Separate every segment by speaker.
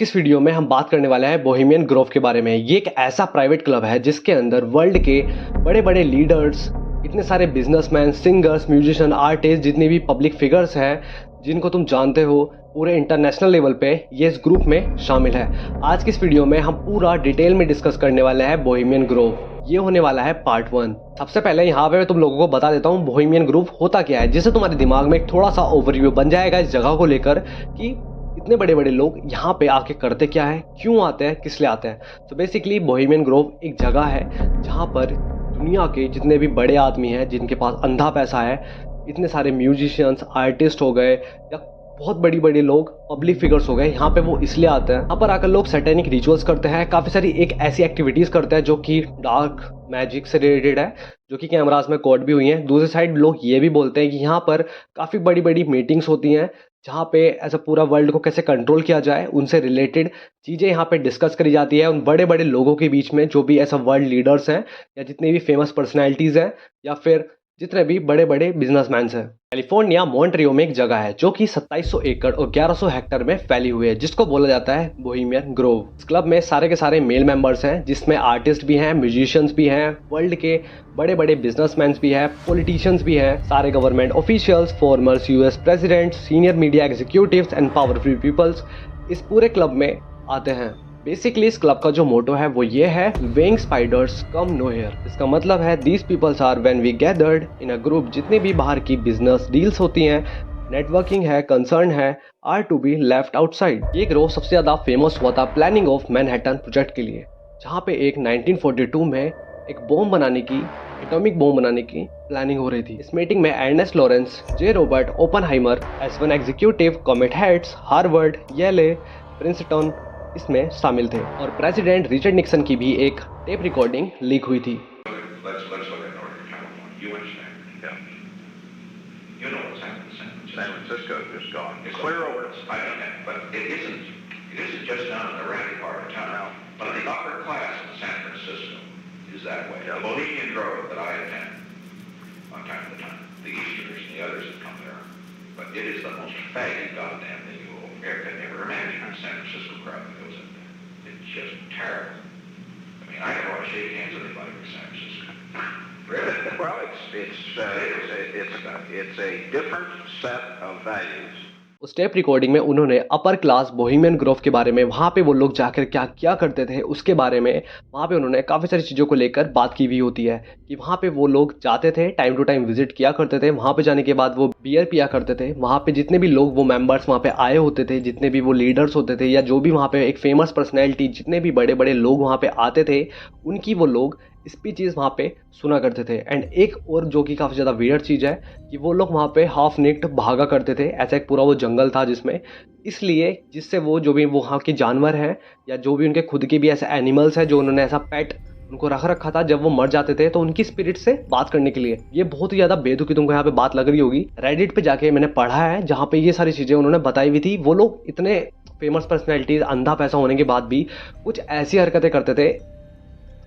Speaker 1: की इस वीडियो में हम बात करने वाले हैं बोहेमियन ग्रोव के बारे में। ये एक ऐसा प्राइवेट क्लब है जिसके अंदर वर्ल्ड के बड़े बड़े लीडर्स, इतने सारे बिजनेसमैन, सिंगर्स, म्यूजिशियन, आर्टिस्ट, जितने भी पब्लिक फिगर्स हैं जिनको तुम जानते हो, पूरे इंटरनेशनल लेवल पे ये इस ग्रुप में शामिल है। आज की इस वीडियो में हम पूरा डिटेल में डिस्कस करने वाले हैं बोहेमियन ग्रोव। ये होने वाला है पार्ट 1। सबसे पहले यहाँ पे मैं तुम लोगों को बता देता हूँ बोहेमियन ग्रुव होता क्या है, जिससे तुम्हारे दिमाग में एक थोड़ा सा ओवरव्यू बन जाएगा इस जगह को लेकर कि इतने बड़े बड़े लोग यहाँ पे आके करते क्या है, क्यों आते हैं, किस लिए आते हैं। तो बेसिकली बोहेमियन ग्रोव एक जगह है जहाँ पर दुनिया के जितने भी बड़े आदमी हैं, जिनके पास अंधा पैसा है, इतने सारे म्यूजिशियंस, आर्टिस्ट हो गए या बहुत बड़ी बड़ी लोग, पब्लिक फिगर्स हो गए, यहाँ पे वो इसलिए आते हैं। यहाँ पर आकर लोग सैटेनिक रिचुअल्स करते हैं, काफ़ी सारी एक ऐसी एक्टिविटीज़ करते हैं जो कि डार्क मैजिक से रिलेटेड है, जो कि कैमरास में कोड भी हुई हैं। दूसरी साइड लोग ये भी बोलते हैं कि यहाँ पर काफ़ी बड़ी बड़ी मीटिंग्स होती हैं जहाँ पे ऐसा पूरा वर्ल्ड को कैसे कंट्रोल किया जाए, उनसे रिलेटेड चीज़ें यहाँ पे डिस्कस करी जाती है उन बड़े बड़े लोगों के बीच में, जो भी ऐसा वर्ल्ड लीडर्स हैं या जितने भी फेमस पर्सनैलिटीज़ हैं या फिर जितने भी बड़े बड़े बिजनेसमैन हैं। कैलिफोर्निया मॉन्ट्रियो में एक जगह है जो कि 2700 एकड़ और 1100 हेक्टेयर में फैली हुई है, जिसको बोला जाता है बोहेमियन ग्रोव। इस क्लब में सारे के सारे मेल मेंबर्स हैं, जिसमें आर्टिस्ट भी हैं, म्यूजिशियंस भी हैं, वर्ल्ड के बड़े बड़े बिजनेसमैन भी हैं, पॉलिटिशियंस भी हैं, सारे government officials, formers, US presidents, senior media executives and powerful peoples इस पूरे क्लब में आते हैं। बेसिकली इस क्लब का जो मोटो है वो ये है, weaving spiders come no here. इसका मतलब है these peoples are when we gathered in a group. जितने भी बाहर की बिजनेस डील्स होती हैं, नेटवर्किंग है, कंसर्न है, are to be left outside. ये ग्रोव सबसे ज़्यादा फेमस हुआ था प्लानिंग ऑफ मैनहट्टन प्रोजेक्ट के लिए, जहाँ पे एक 1942 में एक बॉम्ब बनाने की, एटॉमिक बॉम्ब बनाने की प्लानिंग हो रही थी। इस मीटिंग में Ernest Lawrence, J Robert Oppenheimer, S1 executive, committee heads, Harvard, Yale, Princeton इसमें शामिल थे, और प्रेसिडेंट रिचर्ड निक्सन की भी एक टेप रिकॉर्डिंग लीक हुई थी।
Speaker 2: San Francisco just gone. It's clear over.
Speaker 3: I know that, but it isn't just down in the rowdy part of town. But the upper class in San Francisco is that way. The Bohemian Grove that I attend on time to time, the Easterners and the others that come there. But it is the most faggy goddamn thing you will ever imagine. A San Francisco crowd that goes in there. It's just terrible. I mean, I never want to shake hands with anybody from San Francisco. Really?
Speaker 2: Well, it's a different set of values.
Speaker 1: उस tape recording में उन्होंने upper class Bohemian Grove के बारे में, वहाँ पे वो लोग जाकर क्या क्या करते थे उसके बारे में, वहाँ पे उन्होंने काफ़ी सारी चीज़ों को लेकर बात की हुई होती है कि वहाँ पे वो लोग जाते थे, टाइम टू टाइम विजिट किया करते थे। वहाँ पे जाने के बाद वो बियर पिया करते थे। वहाँ पे जितने भी लोग, वो मेंबर्स वहाँ पे आए होते थे, जितने भी वो लीडर्स होते थे या जो भी वहाँ पे एक फेमस पर्सनैलिटी, जितने भी बड़े बड़े लोग वहाँ पे आते थे, उनकी वो लोग स्पीचेस वहाँ पे सुना करते थे। एंड एक और जो कि काफ़ी ज़्यादा वियर्ड चीज़ है कि वो लोग वहाँ पे हाफ नेक्ड भागा करते थे। ऐसा एक पूरा वो जंगल था जिसमें, इसलिए जिससे वो जो भी वहाँ के जानवर हैं या जो भी उनके खुद के भी ऐसे एनिमल्स हैं जो उन्होंने ऐसा पेट उनको रख रखा था, जब वो मर जाते थे तो उनकी स्पिरिट से बात करने के लिए। ये बहुत ही ज़्यादा बेतुकी तुमको यहाँ पे बात लग रही होगी। रेडिट पे जाके मैंने पढ़ा है जहाँ पे ये सारी चीज़ें उन्होंने बताई हुई थी। वो लोग इतने फेमस पर्सनैलिटीज़, अंधा पैसा होने के बाद भी कुछ ऐसी हरकतें करते थे,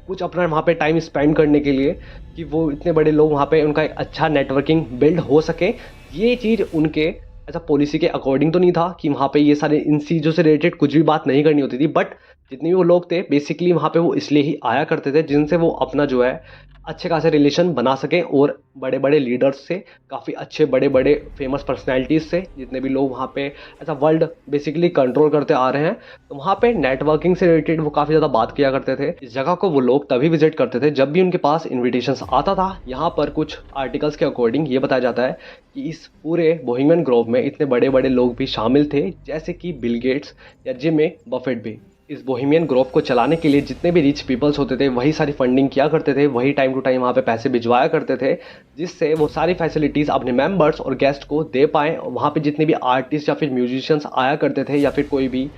Speaker 1: कुछ अपना वहाँ पे टाइम स्पेंड करने के लिए, कि वो इतने बड़े लोग वहाँ पे उनका एक अच्छा नेटवर्किंग बिल्ड हो सके। ये चीज़ उनके ऐसा पॉलिसी के अकॉर्डिंग तो नहीं था कि वहाँ पे ये सारे इन चीज़ों से रिलेटेड कुछ भी बात नहीं करनी होती थी, बट जितने भी वो लोग थे बेसिकली वहाँ पे वो इसलिए ही आया करते थे जिनसे वो अपना जो है अच्छे खासे रिलेशन बना सकें, और बड़े बड़े लीडर्स से, काफ़ी अच्छे बड़े बड़े फेमस पर्सनैलिटीज़ से, जितने भी लोग वहाँ पे ऐसा वर्ल्ड बेसिकली कंट्रोल करते आ रहे हैं। तो वहाँ पे नेटवर्किंग से रिलेटेड वो काफ़ी ज़्यादा बात किया करते थे। इस जगह को वो लोग तभी विजिट करते थे जब भी उनके पास इन्विटेशंस आता था। यहाँ पर कुछ आर्टिकल्स के अकॉर्डिंग ये बताया जाता है कि इस पूरे बोहेमियन ग्रोव में इतने बड़े बड़े लोग भी शामिल थे, जैसे कि बिल गेट्स या जिमी बफेट भी। इस बोहेमियन ग्रोव को चलाने के लिए जितने भी रिच पीपल्स होते थे वही सारी फंडिंग किया करते थे, वही टाइम टू टाइम वहाँ पे पैसे भिजवाया करते थे, जिससे वो सारी फैसिलिटीज़ अपने मेंबर्स और गेस्ट को दे पाएँ। वहाँ पे जितने भी आर्टिस्ट या फिर म्यूजिशियंस आया करते थे या फिर कोई भी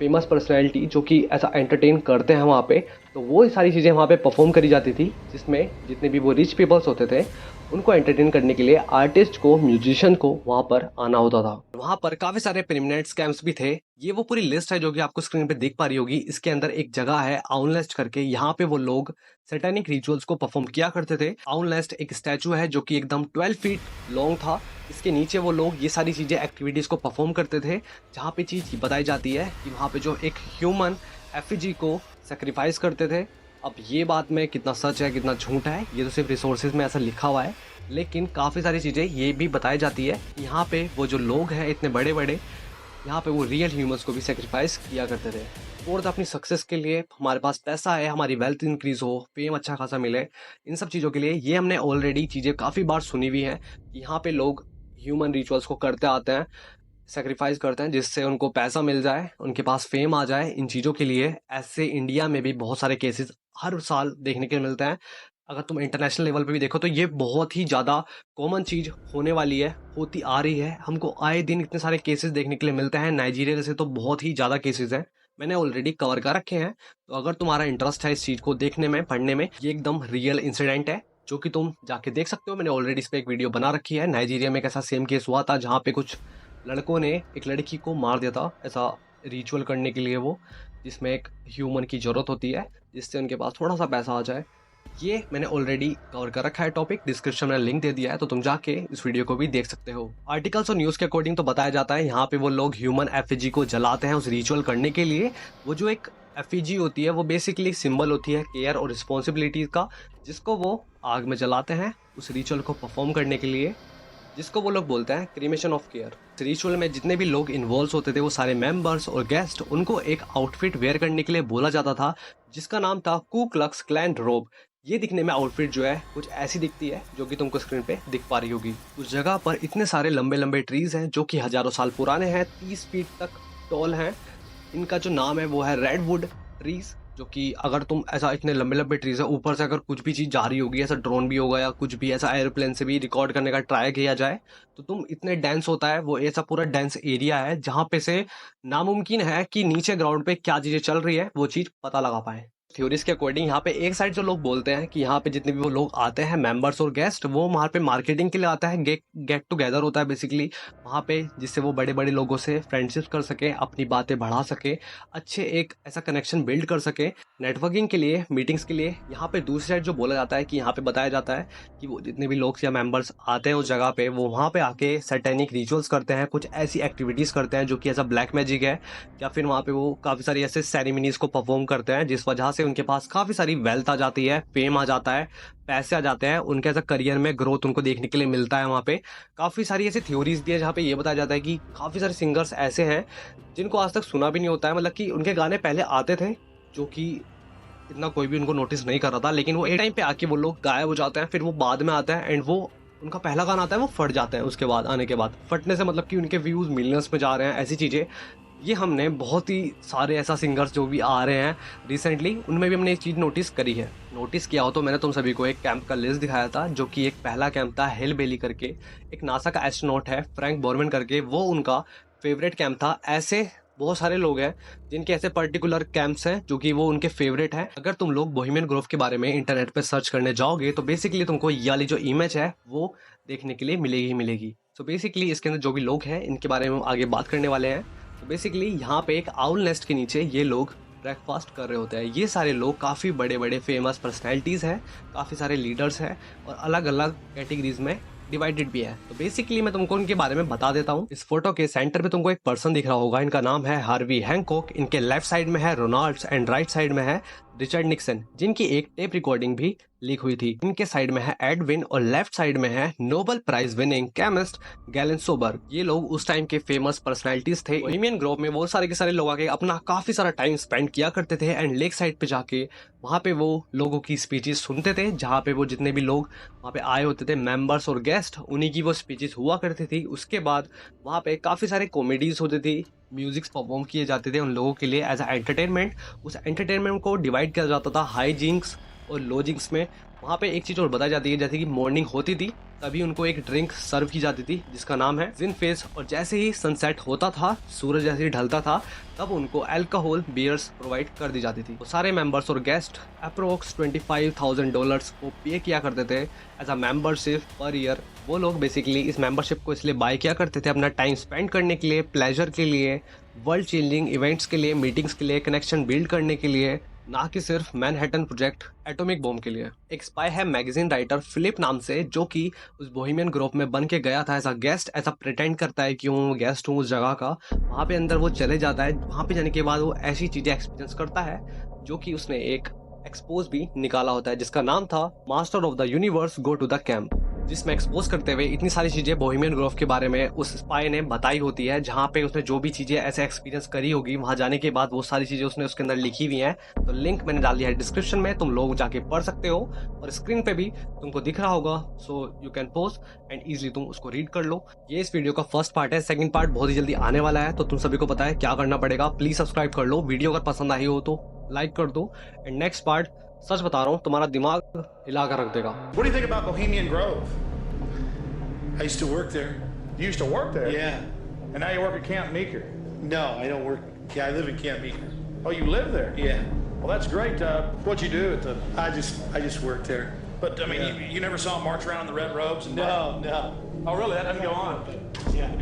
Speaker 1: फेमस पर्सनैलिटी जो कि ऐसा एंटरटेन करते हैं वहाँ पे, तो वो सारी चीज़ें वहाँ पे परफॉर्म करी जाती थी, जिसमें जितने भी वो रिच पीपल्स होते थे उनको एंटरटेन करने के लिए आर्टिस्ट को, म्यूजिशियन को वहाँ पर आना होता था। वहाँ पर काफ़ी सारे प्रीमिनेंट स्कैम्स भी थे। ये वो पूरी लिस्ट है जो कि आपको स्क्रीन पे देख पा रही होगी। इसके अंदर एक जगह है आउनलेस्ट करके, यहाँ पे वो लोग सैटेनिक रिचुअल्स को परफॉर्म किया करते थे। आउनलेस्ट एक स्टैचू है जो कि एकदम 12 फीट लॉन्ग था। इसके नीचे वो लोग ये सारी चीज़ें, एक्टिविटीज़ को परफॉर्म करते थे, जहाँ पे चीज़ बताई जाती है कि वहाँ पे जो एक ह्यूमन एफिजी को सेक्रीफाइस करते थे। अब ये बात में कितना सच है कितना झूठ है, ये तो सिर्फ रिसोर्सेज में ऐसा लिखा हुआ है, लेकिन काफ़ी सारी चीज़ें ये भी बताई जाती है कि यहाँ पे वो जो लोग हैं इतने बड़े बड़े, यहाँ पे वो रियल ह्यूमंस को भी सेक्रीफाइस किया करते थे। और अपनी सक्सेस के लिए, हमारे पास पैसा है, हमारी वेल्थ इंक्रीज हो, फेम अच्छा खासा मिले, इन सब चीज़ों के लिए ये हमने ऑलरेडी चीज़ें काफ़ी बार सुनी हुई हैं कि यहाँ पे लोग ह्यूमन रिचुअल्स को करते आते हैं, सेक्रीफाइस करते हैं, जिससे उनको पैसा मिल जाए, उनके पास फेम आ जाए। इन चीज़ों के लिए ऐसे इंडिया में भी बहुत सारे केसेस हर साल देखने के मिलते हैं। अगर तुम इंटरनेशनल लेवल पे भी देखो तो ये बहुत ही ज़्यादा कॉमन चीज़ होने वाली है, होती आ रही है। हमको आए दिन इतने सारे केसेस देखने के लिए मिलते हैं। नाइजीरिया जैसे तो बहुत ही ज़्यादा केसेस हैं, मैंने ऑलरेडी कवर कर रखे हैं। तो अगर तुम्हारा इंटरेस्ट है इस चीज़ को देखने में, पढ़ने में, ये एकदम रियल इंसिडेंट है जो कि तुम जाके देख सकते हो। मैंने ऑलरेडी इस पर एक वीडियो बना रखी है। नाइजीरिया में एक ऐसा सेम केस हुआ था जहाँ पे कुछ लड़कों ने एक लड़की को मार दिया था, ऐसा रिचुअल करने के लिए, वो जिसमें एक ह्यूमन की ज़रूरत होती है जिससे उनके पास थोड़ा सा पैसा आ जाए। ये मैंने ऑलरेडी कवर कर रखा है टॉपिक, डिस्क्रिप्शन में लिंक दे दिया है, तो तुम जाके इस वीडियो को भी देख सकते हो। आर्टिकल्स और न्यूज़ के अकॉर्डिंग तो बताया जाता है यहाँ पे वो लोग ह्यूमन एफिजी को जलाते हैं उस रिचुअल करने के लिए। वो जो एक एफिजी होती है वो बेसिकली सिंबल होती है केयर और रिस्पॉन्सिबिलिटी का, जिसको वो आग में जलाते हैं उस रिचुअल को परफॉर्म करने के लिए, जिसको वो लोग बोलते हैं क्रीमेशन ऑफ केयर। रिचुअल में जितने भी लोग इन्वॉल्व होते थे, वो सारे मेंबर्स और गेस्ट, उनको एक आउटफिट वेयर करने के लिए बोला जाता था जिसका नाम था कू क्लक्स क्लैन रोब। ये दिखने में आउटफिट जो है कुछ ऐसी दिखती है जो कि तुमको स्क्रीन पे दिख पा रही होगी। उस जगह पर इतने सारे लंबे लंबे ट्रीज हैं जो कि हजारों साल पुराने हैं, 30 फीट तक टॉल हैं। इनका जो नाम है वो है रेडवुड ट्रीज, जो कि अगर तुम ऐसा, इतने लंबे लंबे ट्रीज है, ऊपर से अगर कुछ भी चीज़ जा रही होगी, ऐसा ड्रोन भी होगा या कुछ भी ऐसा एरोप्लेन से भी रिकॉर्ड करने का ट्राई किया जाए, तो तुम इतने डेंस होता है वो, ऐसा पूरा डेंस एरिया है जहाँ पे से नामुमकिन है कि नीचे ग्राउंड पे क्या चीज़ें चल रही है वो चीज़ पता लगा पाए। थ्योरीज के अकॉर्डिंग यहाँ पे एक साइड जो लोग बोलते हैं कि यहाँ पे जितने भी वो लोग आते हैं, मेंबर्स और गेस्ट, वो वहाँ पे मार्केटिंग के लिए आता है, गेट टुगेदर होता है बेसिकली वहाँ पे, जिससे वो बड़े बड़े लोगों से फ्रेंडशिप कर सके, अपनी बातें बढ़ा सके, अच्छे एक ऐसा कनेक्शन बिल्ड कर सके, नेटवर्किंग के लिए, मीटिंग्स के लिए। यहाँ पे दूसरी साइड जो बोला जाता है कि यहाँ पे बताया जाता है कि वो जितने भी लोग या मेंबर्स आते हैं उस जगह पे, वो वहाँ पे आके सैटेनिक रिचुअल्स करते हैं, कुछ ऐसी एक्टिविटीज़ करते हैं जो कि ऐसा ब्लैक मैजिक है, या फिर वहाँ पे वो काफ़ी सारी ऐसे सेरेमनीज़ को परफॉर्म करते हैं जिस वजह से उनके पास काफ़ी सारी वेल्थ आ जाती है, फेम आ जाता है, पैसे आ जाते हैं, उनके ऐसा करियर में ग्रोथ उनको देखने के लिए मिलता है। वहाँ पे काफ़ी सारी ऐसी थ्योरीज दी है जहाँ पे ये बताया जाता है कि काफ़ी सारे सिंगर्स ऐसे हैं जिनको आज तक सुना भी नहीं होता है, मतलब कि उनके गाने पहले आते थे जो कि इतना कोई भी उनको नोटिस नहीं कर रहा था, लेकिन वो एक टाइम पे आके वो लोग गायब हो जाते हैं, फिर वो बाद में आता है एंड वो उनका पहला गाना आता है वो फट जाता है। उसके बाद आने के बाद फटने से मतलब कि उनके व्यूज़ मिलियंस में जा रहे हैं, ऐसी चीज़ें। ये हमने बहुत ही सारे ऐसा सिंगर्स जो भी आ रहे हैं रिसेंटली, उनमें भी हमने एक चीज़ नोटिस करी है। नोटिस किया हो तो मैंने तुम सभी को एक कैंप का लिस्ट दिखाया था, जो कि एक पहला कैंप था हिल बेली करके, एक नासा का एस्ट्रोनॉट है फ्रैंक बोरमैन करके, वो उनका फेवरेट कैंप था। ऐसे बहुत सारे लोग हैं जिनके ऐसे पर्टिकुलर कैंप्स हैं जो कि वो उनके फेवरेट हैं। अगर तुम लोग बोहेमियन ग्रोव के बारे में इंटरनेट पे सर्च करने जाओगे तो बेसिकली तुमको ये वाली जो इमेज है वो देखने के लिए मिलेगी ही मिलेगी। सो बेसिकली इसके अंदर जो भी लोग हैं इनके बारे में हम आगे बात करने वाले हैं। तो बेसिकली यहाँ पे एक आउल नेस्ट के नीचे ये लोग ब्रेकफास्ट कर रहे होते हैं। ये सारे लोग काफ़ी बड़े बड़े फेमस पर्सनैलिटीज़ हैं, काफ़ी सारे लीडर्स हैं और अलग अलग कैटेगरीज में डिवाइडेड भी है। तो बेसिकली मैं तुमको इनके बारे में बता देता हूँ। इस फोटो के सेंटर पे तुमको एक पर्सन दिख रहा होगा, इनका नाम है हार्वी हैंकॉक। इनके लेफ्ट साइड में है रोनाल्ड्स एंड राइट साइड में है रिचर्ड निक्सन, जिनकी एक टेप रिकॉर्डिंग भी लीक हुई थी। इनके साइड में है एडविन और लेफ्ट साइड में है Nobel prize winning chemist Glenn Seaborg. ये लोग उस टाइम के फेमस पर्सनालिटीज थे। बोहेमियन ग्रोव में वो सारे के सारे लोग आके अपना काफी सारा टाइम स्पेंड किया करते थे एंड लेक साइड पे जाके वहाँ पे वो लोगों की स्पीचेस सुनते थे, जहाँ पे वो जितने भी लोग वहाँ पे आए होते थे मेंबर्स और गेस्ट, उन्हीं की वो स्पीचेस हुआ करती थी। उसके बाद वहाँ पे काफ़ी सारे कॉमेडीज होती थी, म्यूजिक्स परफॉर्म किए जाते थे उन लोगों के लिए एज अ एंटरटेनमेंट। उस एंटरटेनमेंट को डिवाइड किया जाता था हाई जिंक्स और लो जिंक्स में। वहाँ पे एक चीज़ और बताई जाती है, जैसे कि मॉर्निंग होती थी तभी उनको एक ड्रिंक सर्व की जाती थी जिसका नाम है जिन फेस, और जैसे ही सनसेट होता था, सूरज जैसे ही ढलता था, तब उनको अल्कोहल बियर्स प्रोवाइड कर दी जाती थी। तो सारे मेंबर्स और गेस्ट अप्रोक्स $25,000 को पे किया करते थे as a membership per year. वो लोग बेसिकली इस मेंबरशिप को इसलिए बाय किया करते थे अपना टाइम स्पेंड करने के लिए, प्लेजर के लिए, वर्ल्ड चेंजिंग इवेंट्स के लिए, मीटिंग्स के लिए, कनेक्शन बिल्ड करने के लिए, ना कि सिर्फ मैनहट्टन प्रोजेक्ट एटॉमिक बॉम्ब के लिए। एक स्पाई है मैगजीन राइटर फिलिप नाम से, जो कि उस बोहेमियन ग्रुप में बन के गया था एज अ गेस्ट, ऐसा प्रिटेंड करता है कि वो गेस्ट हूँ उस जगह का। वहाँ पे अंदर वो चले जाता है, वहाँ पे जाने के बाद वो ऐसी चीजें एक्सपीरियंस करता है जो कि उसने एक एक्सपोज भी निकाला होता है जिसका नाम था master of the universe go to the camp, जिसमें एक्सपोज करते हुए इतनी सारी चीजें बोहेमियन ग्रोव के बारे में उस स्पाई ने बताई होती है, जहाँ पे उसने जो भी चीजें ऐसे एक्सपीरियंस करी होगी वहां जाने के बाद वो सारी चीजें उसने उसके अंदर लिखी हुई हैं। तो लिंक मैंने डाल दिया है डिस्क्रिप्शन में, तुम लोग जाके पढ़ सकते हो और स्क्रीन पे भी तुमको दिख रहा होगा, so you can pose and easily तुम उसको रीड कर लो। ये इस वीडियो का फर्स्ट पार्ट है, सेकंड पार्ट बहुत ही जल्दी आने वाला है, तो तुम सभी को पता है क्या करना पड़ेगा। प्लीज सब्सक्राइब कर लो, वीडियो अगर पसंद आई हो तो लाइक कर दो, एंड नेक्स्ट पार्ट सच बता रहा हूँ तुम्हारा दिमाग हिला कर रख देगा।
Speaker 4: What do you think about Bohemian Grove?
Speaker 5: I used to work there.
Speaker 4: You used to work there?
Speaker 5: Yeah.
Speaker 4: And now you work at Camp Meeker?
Speaker 5: No, I don't work. Yeah, I live in Camp Meeker.
Speaker 4: Oh, you live there?
Speaker 5: Yeah.
Speaker 4: Well, that's great. What'd you do at the...
Speaker 5: I just worked there.
Speaker 4: But, I mean,
Speaker 5: Yeah.
Speaker 4: you never saw him march around in the red robes? And
Speaker 5: No, no.
Speaker 4: Oh, really? That doesn't go on?
Speaker 5: Yeah.